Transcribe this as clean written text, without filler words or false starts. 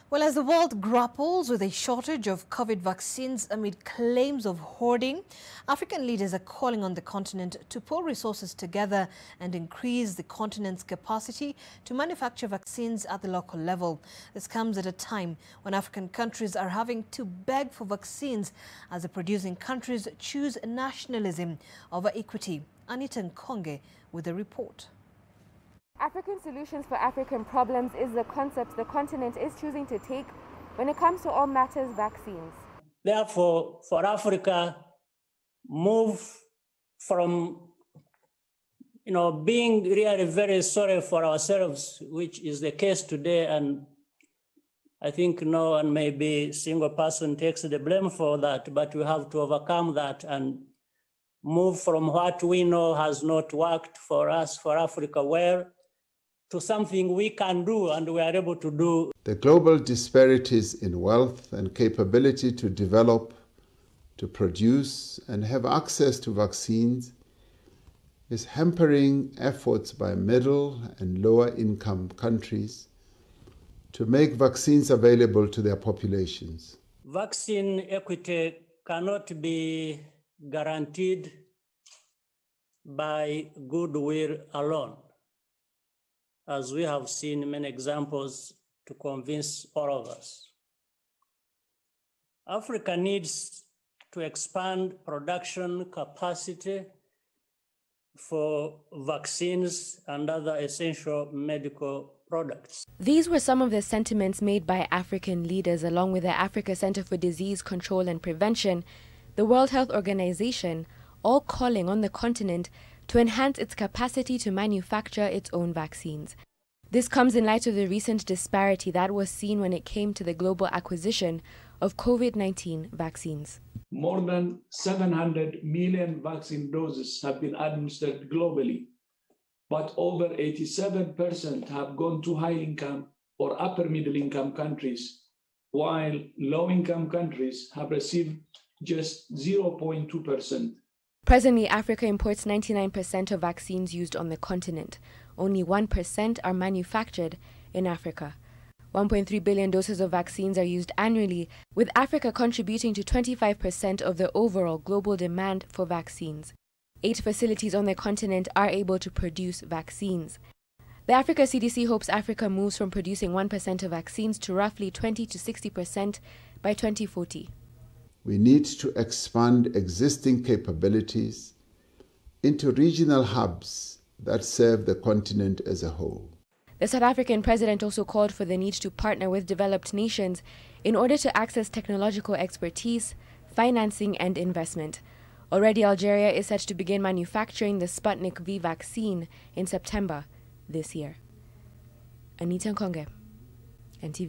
Well, as the world grapples with a shortage of COVID vaccines amid claims of hoarding, African leaders are calling on the continent to pull resources together and increase the continent's capacity to manufacture vaccines at the local level. This comes at a time when African countries are having to beg for vaccines as the producing countries choose nationalism over equity. Anita Nkonge with the report. African solutions for African problems is the concept the continent is choosing to take when it comes to all matters vaccines. Therefore, for Africa, move from being really very sorry for ourselves, which is the case today, and I think no one, maybe single person, takes the blame for that, but we have to overcome that and move from what we know has not worked for us, for Africa, well, to something we can do and we are able to do. The global disparities in wealth and capability to develop, to produce, and have access to vaccines is hampering efforts by middle and lower income countries to make vaccines available to their populations. Vaccine equity cannot be guaranteed by goodwill alone, as we have seen many examples to convince all of us. Africa needs to expand production capacity for vaccines and other essential medical products. These were some of the sentiments made by African leaders along with the Africa Center for Disease Control and Prevention, the World Health Organization, all calling on the continent to enhance its capacity to manufacture its own vaccines. This comes in light of the recent disparity that was seen when it came to the global acquisition of COVID-19 vaccines. More than 700 million vaccine doses have been administered globally, but over 87% have gone to high-income or upper-middle-income countries, while low-income countries have received just 0.2%. Presently, Africa imports 99% of vaccines used on the continent. Only 1% are manufactured in Africa. 1.3 billion doses of vaccines are used annually, with Africa contributing to 25% of the overall global demand for vaccines. 8 facilities on the continent are able to produce vaccines. The Africa CDC hopes Africa moves from producing 1% of vaccines to roughly 20 to 60% by 2040. We need to expand existing capabilities into regional hubs that serve the continent as a whole. The South African president also called for the need to partner with developed nations in order to access technological expertise, financing, and investment. Already, Algeria is set to begin manufacturing the Sputnik V vaccine in September this year. Anita Nkonge, NTV.